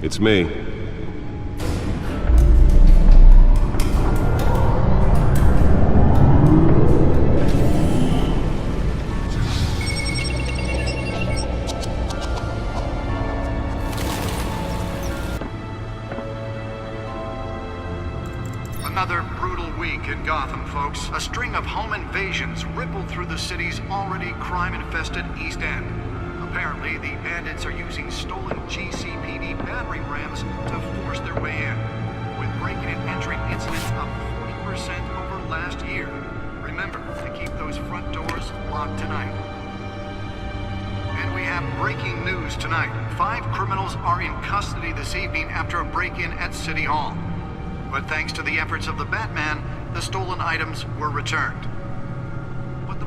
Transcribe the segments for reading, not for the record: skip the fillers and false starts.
It's me. Another brutal week in Gotham, folks. A string of home invasions rippled through the city's already crime-infested East End. Apparently, the bandits are using stolen GCPD battering rams to force their way in, with breaking and entering incidents up 40% over last year. Remember to keep those front doors locked tonight. And we have breaking news tonight. 5 criminals are in custody this evening after a break-in at City Hall. But thanks to the efforts of the Batman, the stolen items were returned.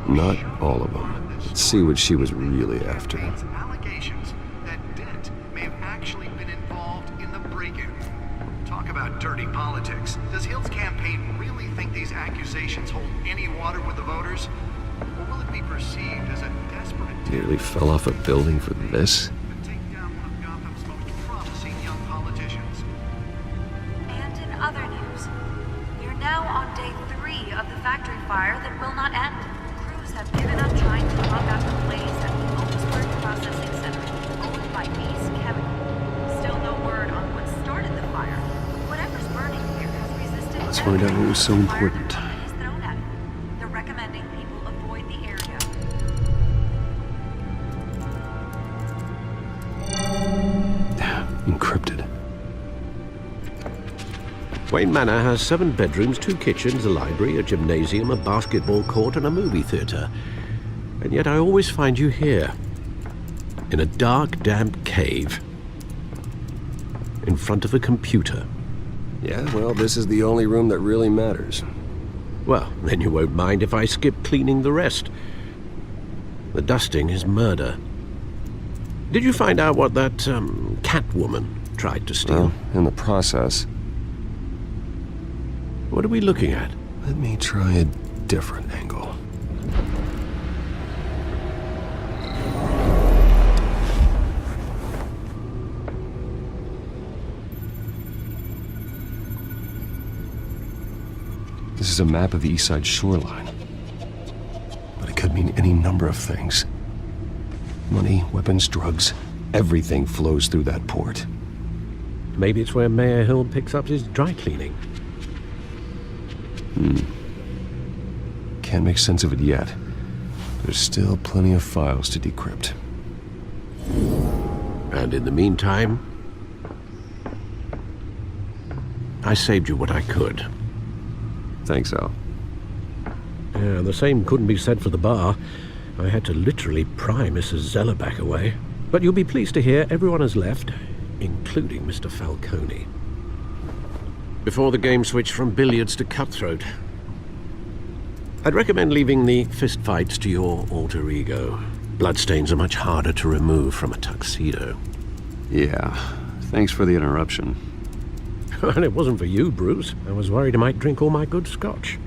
Not all of them. Let's see what she was really after. Allegations that Dent may have actually been involved in the break-in. Talk about dirty politics. Does Hill's campaign really think these accusations hold any water with the voters? Or will it be perceived as a desperate attempt? Nearly fell off a building for this? To take down one of Gotham's most promising young politicians. And in other news, we're now on day 3 of the factory fire that will not end. Crews have given up trying to combat the blaze at the Otisburg Processing Center, owned by Ace Chemical. Still no word on what started the fire. Whatever's burning here has resisted. Let's find out what was so important. Is thrown at it. They're recommending people avoid the area. Encrypted. Wayne Manor has 7 bedrooms, 2 kitchens, a library, a gymnasium, a basketball court, and a movie theatre. And yet I always find you here, in a dark, damp cave, in front of a computer. Yeah, well, this is the only room that really matters. Well, then you won't mind if I skip cleaning the rest. The dusting is murder. Did you find out what that, Catwoman tried to steal? Well, in the process. What are we looking at? Let me try a different angle. This is a map of the East Side shoreline. But it could mean any number of things. Money, weapons, drugs, everything flows through that port. Maybe it's where Mayor Hill picks up his dry cleaning. Can't make sense of it yet. There's still plenty of files to decrypt. And in the meantime, I saved you what I could. Thanks, Al. Yeah, the same couldn't be said for the bar. I had to literally pry Mrs. Zeller back away. But you'll be pleased to hear everyone has left, including Mr. Falcone. Before the game switched from billiards to cutthroat. I'd recommend leaving the fistfights to your alter ego. Bloodstains are much harder to remove from a tuxedo. Yeah, thanks for the interruption. And it wasn't for you, Bruce. I was worried I might drink all my good scotch.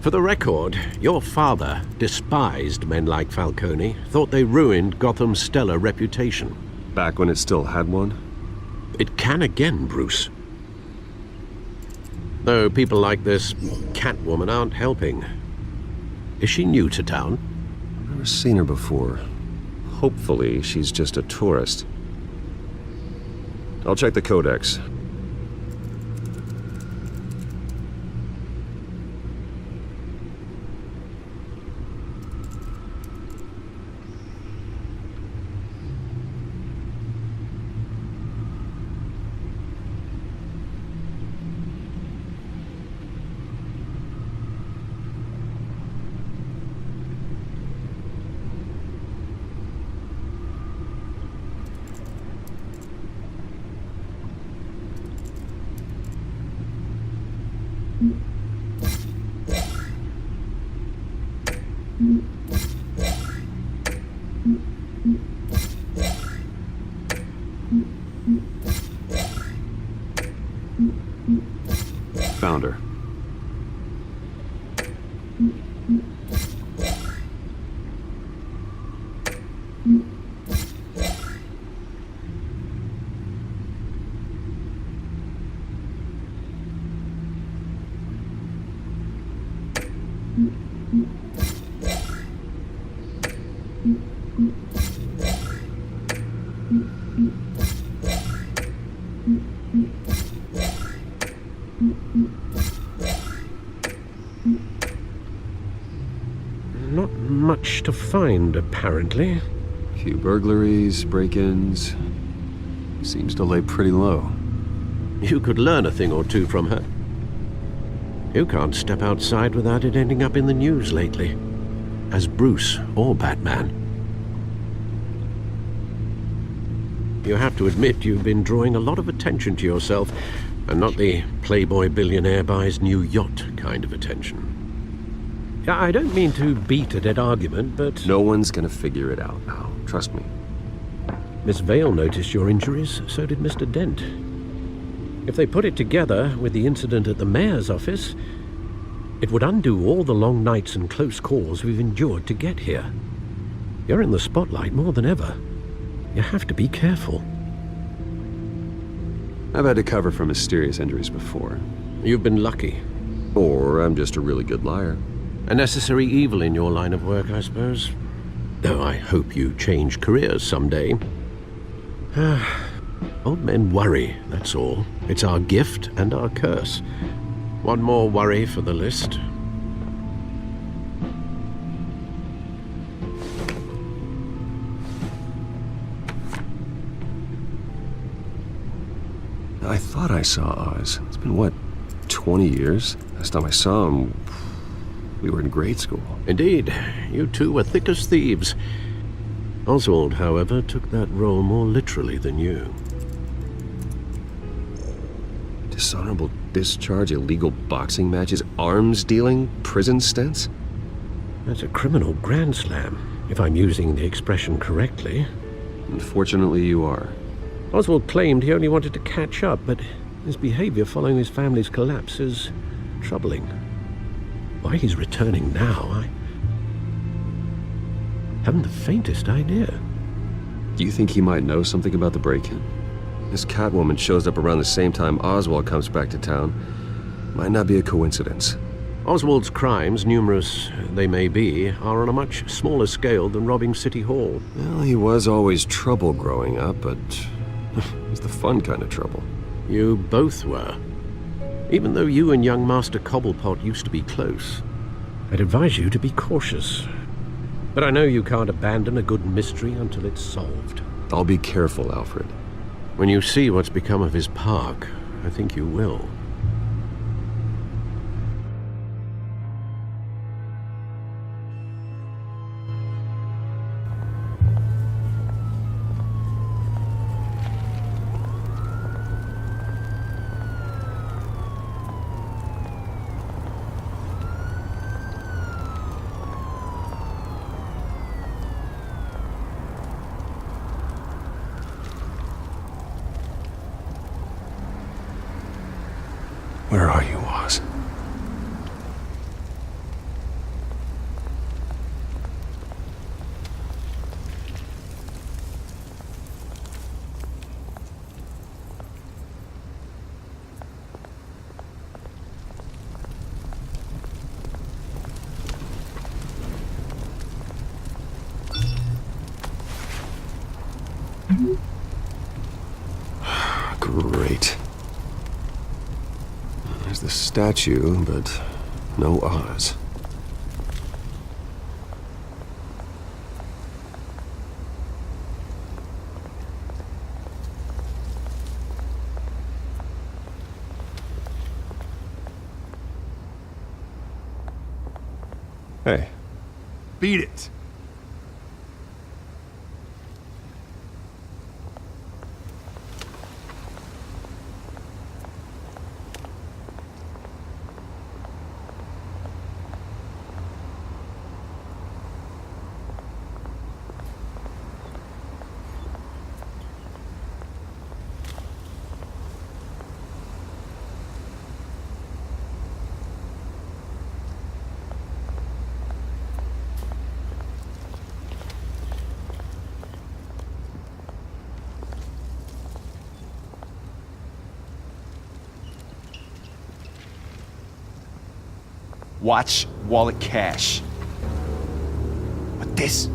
For the record, your father despised men like Falcone, thought they ruined Gotham's stellar reputation. Back when it still had one? It can again, Bruce. Though people like this Catwoman aren't helping. Is she new to town? I've never seen her before. Hopefully, she's just a tourist. I'll check the codex. Found her. Not much to find, apparently. Few burglaries, break-ins. Seems to lay pretty low. You could learn a thing or two from her. You can't step outside without it ending up in the news lately. As Bruce or Batman. You have to admit you've been drawing a lot of attention to yourself, and not the playboy billionaire buys new yacht kind of attention. I don't mean to beat a dead argument, but... No one's gonna figure it out now. Trust me. Miss Vale noticed your injuries, so did Mr. Dent. If they put it together with the incident at the mayor's office, it would undo all the long nights and close calls we've endured to get here. You're in the spotlight more than ever. You have to be careful. I've had to cover for mysterious injuries before. You've been lucky. Or I'm just a really good liar. A necessary evil in your line of work, I suppose. Though I hope you change careers someday. Old men worry, that's all. It's our gift and our curse. One more worry for the list. I thought I saw Oz. It's been, what, 20 years? Last time I saw him, we were in grade school. Indeed, you two were thick as thieves. Oswald, however, took that role more literally than you. Dishonorable discharge, illegal boxing matches, arms dealing, prison stints? That's a criminal grand slam, if I'm using the expression correctly. Unfortunately, you are. Oswald claimed he only wanted to catch up, but his behavior following his family's collapse is troubling. Why he's returning now, I haven't the faintest idea. Do you think he might know something about the break-in? This Catwoman shows up around the same time Oswald comes back to town. Might not be a coincidence. Oswald's crimes, numerous they may be, are on a much smaller scale than robbing City Hall. Well, he was always trouble growing up, but it's the fun kind of trouble. You both were. Even though you and young Master Cobblepot used to be close. I'd advise you to be cautious. But I know you can't abandon a good mystery until it's solved. I'll be careful, Alfred. When you see what's become of his park, I think you will. Where are you, Oz? Great. There's the statue, but no Oz. Hey. Beat it. Watch, wallet, cash. But this,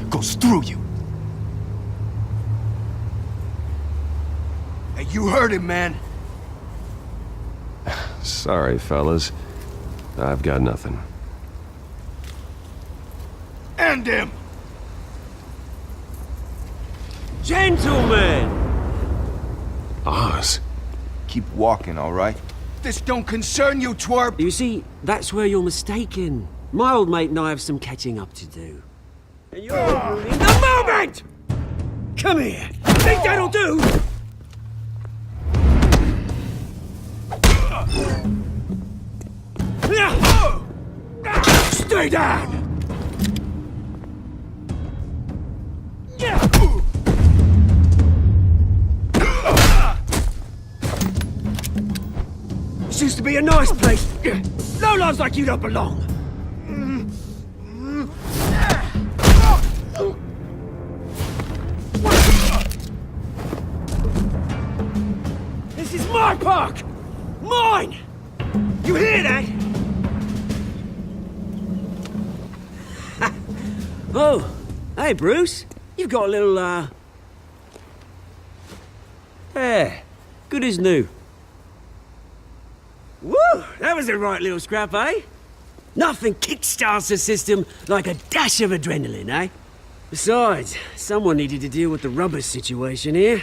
goes through you. Hey, you heard him, man. Sorry, fellas. I've got nothing. End him! Gentlemen! Oz? Keep walking, all right? This don't concern you, twerp! You see, that's where you're mistaken. My old mate and I have some catching up to do. And you're ruining the moment! Come here! Think that'll do? Stay down! This used to be a nice place. Lowlifes like you don't belong. This is my park! Mine! You hear that? Oh, hey Bruce. You've got a little, yeah, good as new. Woo! That was a right little scrap, eh? Nothing kickstarts the system like a dash of adrenaline, eh? Besides, someone needed to deal with the rubber situation here.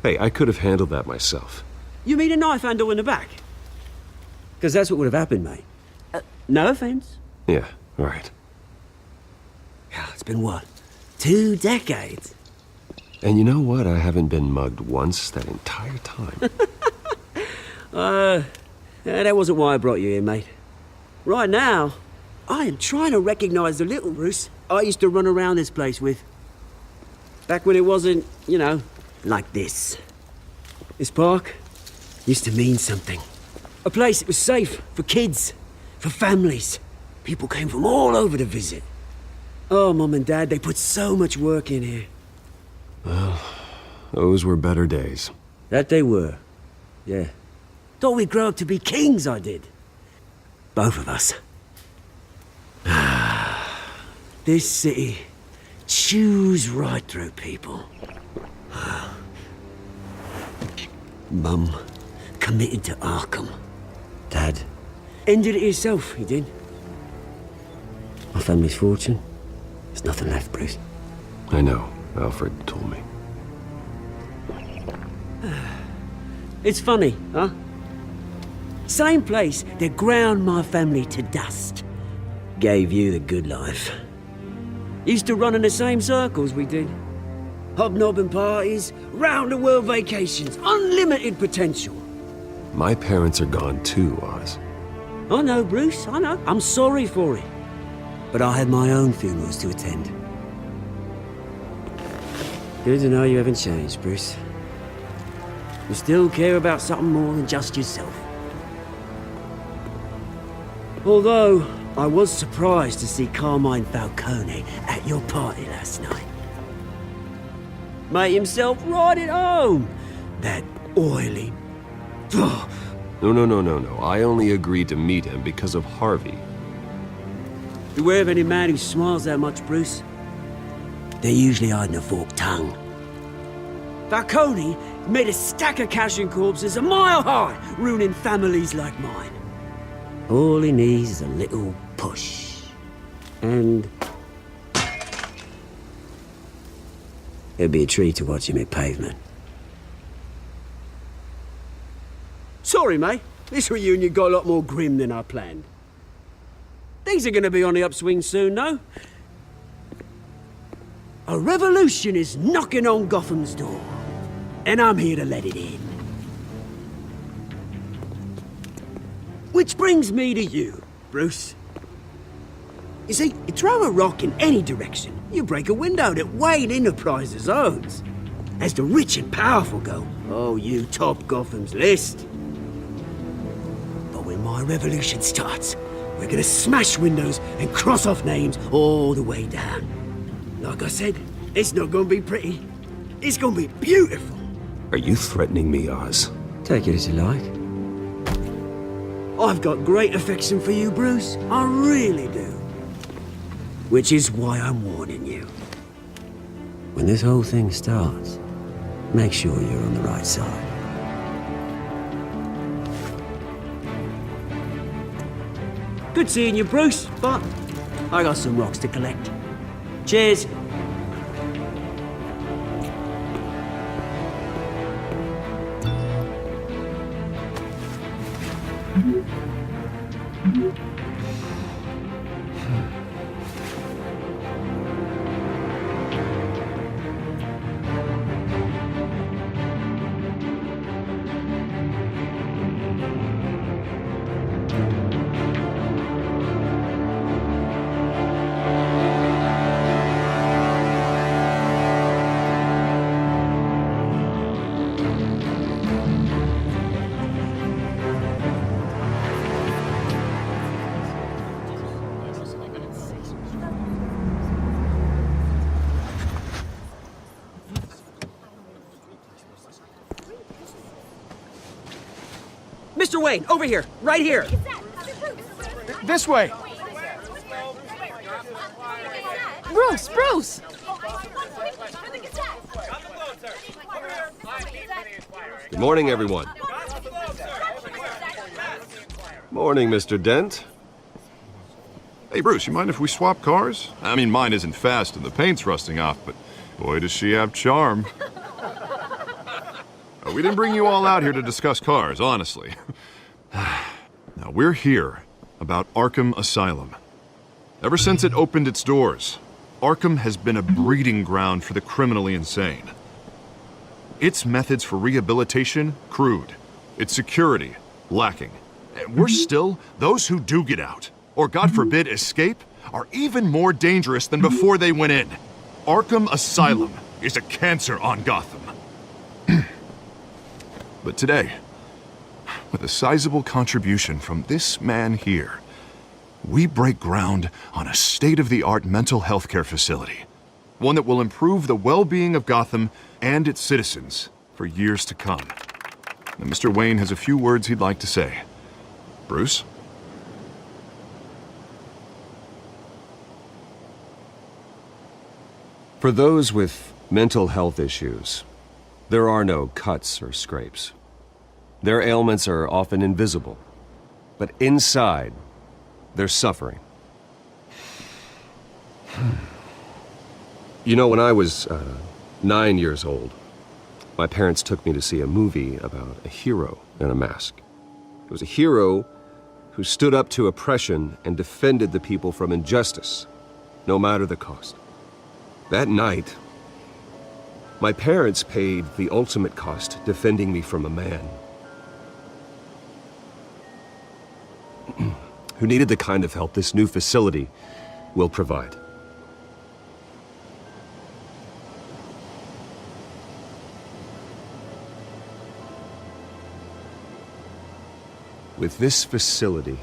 Hey, I could have handled that myself. You mean a knife handle in the back? Because that's what would have happened, mate. No offense. Yeah, right. It's been what? 2 decades? And you know what? I haven't been mugged once that entire time. That wasn't why I brought you here, mate. Right now, I am trying to recognize the little Bruce I used to run around this place with. Back when it wasn't, you know, like this. This park used to mean something. A place that was safe for kids, for families. People came from all over to visit. Oh, Mum and Dad, they put so much work in here. Well, those were better days. That they were. Yeah. Thought we'd grow up to be kings, I did. Both of us. This city chews right through people. Mum committed to Arkham. Dad ended it himself, he did. My family's fortune. There's nothing left, Bruce. I know. Alfred told me. It's funny, huh? Same place that ground my family to dust. Gave you the good life. Used to run in the same circles we did. Hobnobbing parties, round-the-world vacations, unlimited potential. My parents are gone too, Oz. I know, Bruce, I know. I'm sorry for it. But I had my own funerals to attend. Good to know you haven't changed, Bruce. You still care about something more than just yourself. Although, I was surprised to see Carmine Falcone at your party last night. Made himself right at home. That oily... No. I only agreed to meet him because of Harvey. Beware of any man who smiles that much, Bruce. They're usually hiding a forked tongue. Falcone made a stack of cash and corpses a mile high, ruining families like mine. All he needs is a little push. And... it'd be a treat to watch him hit pavement. Sorry, mate. This reunion got a lot more grim than I planned. Things are gonna be on the upswing soon, no? A revolution is knocking on Gotham's door. And I'm here to let it in. Which brings me to you, Bruce. You see, you throw a rock in any direction, you break a window that Wayne Enterprises owns. As the rich and powerful go, oh, you top Gotham's list. But when my revolution starts, we're gonna smash windows and cross off names all the way down. Like I said, it's not gonna be pretty. It's gonna be beautiful. Are you threatening me, Oz? Take it as you like. I've got great affection for you, Bruce. I really do. Which is why I'm warning you. When this whole thing starts, make sure you're on the right side. Good seeing you, Bruce, but I got some rocks to collect. Cheers. Mr. Wayne, over here, right here. This way! Bruce, Bruce! Good morning, everyone. Morning, Mr. Dent. Hey, Bruce, you mind if we swap cars? I mean, mine isn't fast and the paint's rusting off, but boy, does she have charm. We didn't bring you all out here to discuss cars, honestly. Now, we're here about Arkham Asylum. Ever since it opened its doors, Arkham has been a breeding ground for the criminally insane. Its methods for rehabilitation, crude. Its security, lacking. And worse still, those who do get out, or God forbid escape, are even more dangerous than before they went in. Arkham Asylum is a cancer on Gotham. But today, with a sizable contribution from this man here, we break ground on a state-of-the-art mental health care facility. One that will improve the well-being of Gotham and its citizens for years to come. And Mr. Wayne has a few words he'd like to say. Bruce? For those with mental health issues, there are no cuts or scrapes. Their ailments are often invisible, but inside, they're suffering. You know, when I was 9 years old, my parents took me to see a movie about a hero in a mask. It was a hero who stood up to oppression and defended the people from injustice, no matter the cost. That night, my parents paid the ultimate cost defending me from a man who needed the kind of help this new facility will provide. With this facility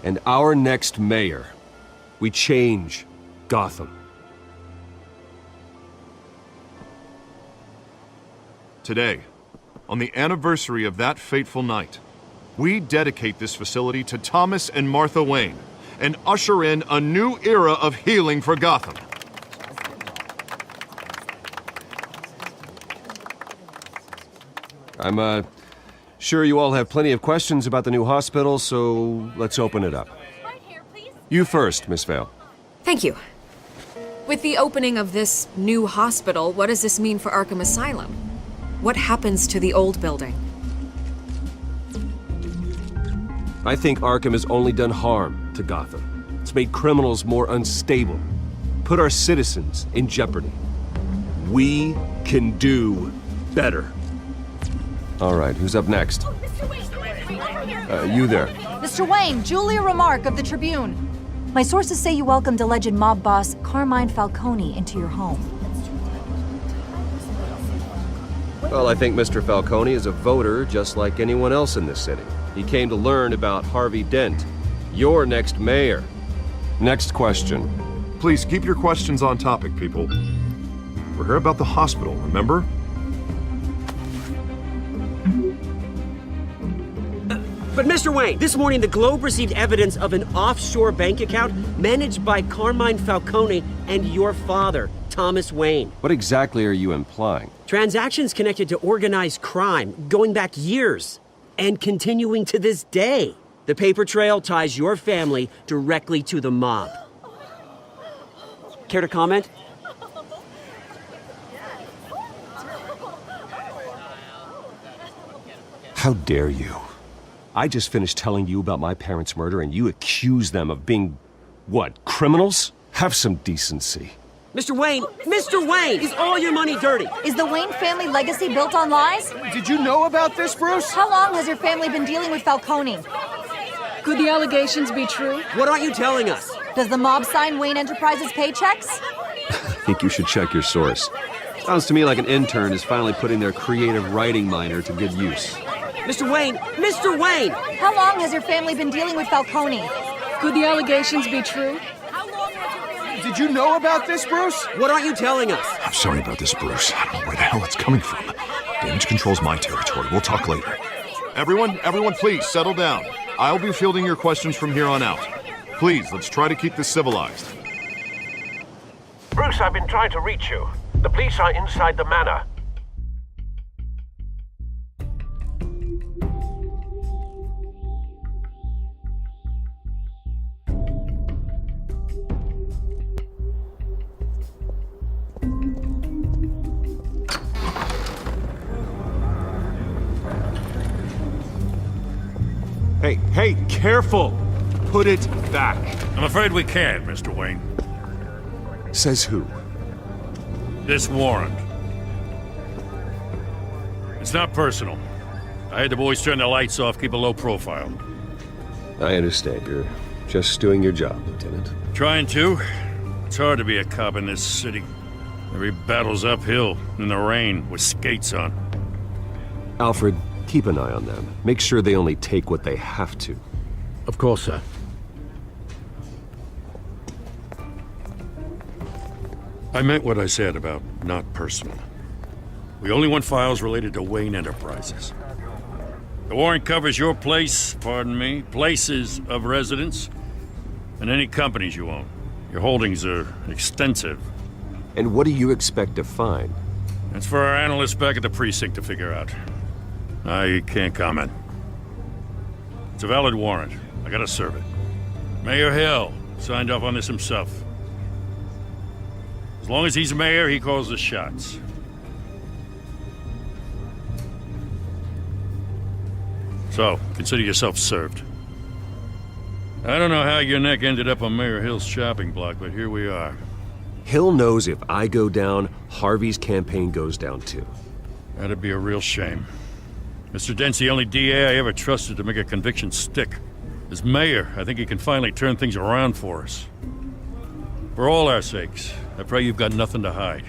and our next mayor, we change Gotham. Today, on the anniversary of that fateful night, we dedicate this facility to Thomas and Martha Wayne and usher in a new era of healing for Gotham. I'm sure you all have plenty of questions about the new hospital, so let's open it up. You first, Miss Vale. Thank you. With the opening of this new hospital, what does this mean for Arkham Asylum? What happens to the old building? I think Arkham has only done harm to Gotham. It's made criminals more unstable, put our citizens in jeopardy. We can do better. All right, who's up next? You there. Mr. Wayne, Julia Remark of the Tribune. My sources say you welcomed alleged mob boss Carmine Falcone into your home. Well, I think Mr. Falcone is a voter just like anyone else in this city. He came to learn about Harvey Dent, your next mayor. Next question. Please keep your questions on topic, people. We're here about the hospital, remember? But Mr. Wayne, this morning the Globe received evidence of an offshore bank account managed by Carmine Falcone and your father, Thomas Wayne. What exactly are you implying? Transactions connected to organized crime going back years and continuing to this day. The paper trail ties your family directly to the mob. Care to comment? How dare you? I just finished telling you about my parents' murder and you accuse them of being, what, criminals? Have some decency. Mr. Wayne, is all your money dirty? Is the Wayne family legacy built on lies? Did you know about this, Bruce? How long has your family been dealing with Falcone? Could the allegations be true? What aren't you telling us? Does the mob sign Wayne Enterprises paychecks? I think you should check your source. Sounds to me like an intern is finally putting their creative writing minor to good use. Mr. Wayne! How long has your family been dealing with Falcone? Could the allegations be true? Did you know about this, Bruce? What aren't you telling us? I'm sorry about this, Bruce. I don't know where the hell it's coming from. Damage control's my territory. We'll talk later. Everyone, please, settle down. I'll be fielding your questions from here on out. Please, let's try to keep this civilized. Bruce, I've been trying to reach you. The police are inside the manor. Hey, careful! Put it back. I'm afraid we can't, Mr. Wayne. Says who? This warrant. It's not personal. I had the boys turn the lights off, keep a low profile. I understand. You're just doing your job, Lieutenant. Trying to. It's hard to be a cop in this city. Every battle's uphill, in the rain, with skates on. Alfred, keep an eye on them. Make sure they only take what they have to. Of course, sir. I meant what I said about not personal. We only want files related to Wayne Enterprises. The warrant covers your places of residence, and any companies you own. Your holdings are extensive. And what do you expect to find? That's for our analysts back at the precinct to figure out. I can't comment. It's a valid warrant. I gotta serve it. Mayor Hill signed off on this himself. As long as he's mayor, he calls the shots. So, consider yourself served. I don't know how your neck ended up on Mayor Hill's shopping block, but here we are. Hill knows if I go down, Harvey's campaign goes down too. That'd be a real shame. Mr. Dent's the only DA I ever trusted to make a conviction stick. As mayor, I think he can finally turn things around for us. For all our sakes, I pray you've got nothing to hide.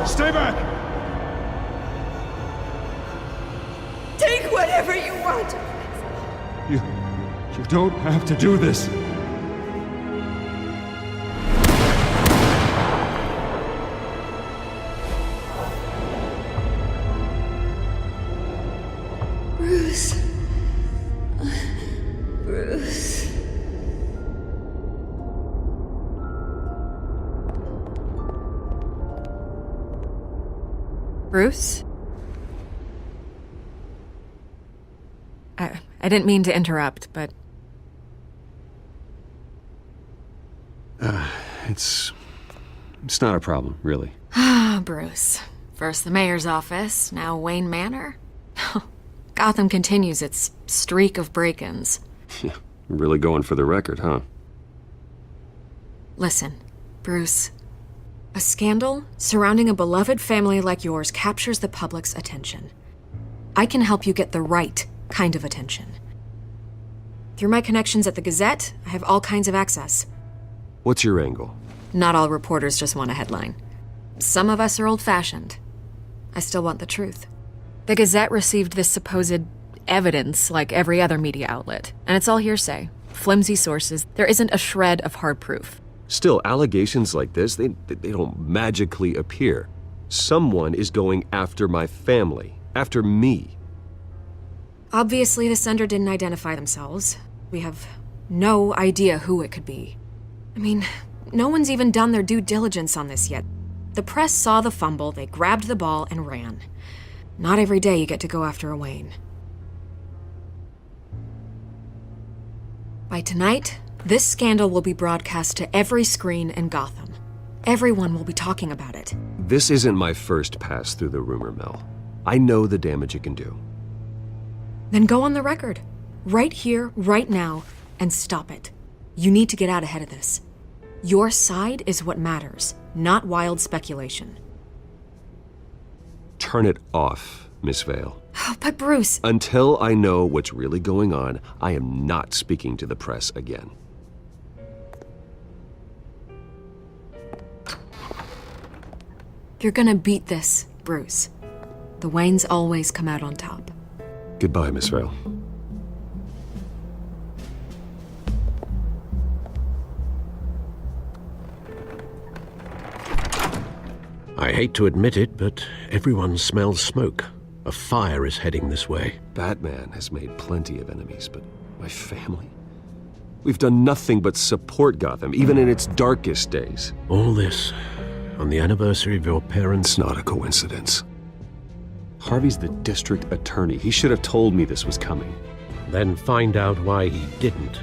Stay back! Take whatever you want! You don't have to do this. Bruce. Bruce. Bruce? I didn't mean to interrupt, but... It's not a problem, really. Ah, Bruce. First the mayor's office, now Wayne Manor. Gotham continues its streak of break-ins. Yeah, really going for the record, huh? Listen, Bruce. A scandal surrounding a beloved family like yours captures the public's attention. I can help you get the right kind of attention. Through my connections at the Gazette, I have all kinds of access. What's your angle? Not all reporters just want a headline. Some of us are old-fashioned. I still want the truth. The Gazette received this supposed evidence like every other media outlet, and it's all hearsay. Flimsy sources. There isn't a shred of hard proof. Still, allegations like this, they don't magically appear. Someone is going after my family, after me. Obviously, the sender didn't identify themselves. We have no idea who it could be. I mean, no one's even done their due diligence on this yet. The press saw the fumble, they grabbed the ball and ran. Not every day you get to go after a Wayne. By tonight, this scandal will be broadcast to every screen in Gotham. Everyone will be talking about it. This isn't my first pass through the rumor mill. I know the damage it can do. Then go on the record. Right here, right now, and stop it. You need to get out ahead of this. Your side is what matters, not wild speculation. Turn it off, Miss Vale. Oh, but Bruce... Until I know what's really going on, I am not speaking to the press again. You're gonna beat this, Bruce. The Waynes always come out on top. Goodbye, Miss Vale. I hate to admit it, but everyone smells smoke. A fire is heading this way. Batman has made plenty of enemies, but my family? We've done nothing but support Gotham, even in its darkest days. All this on the anniversary of your parents'... It's not a coincidence. Harvey's the district attorney. He should have told me this was coming. Then find out why he didn't.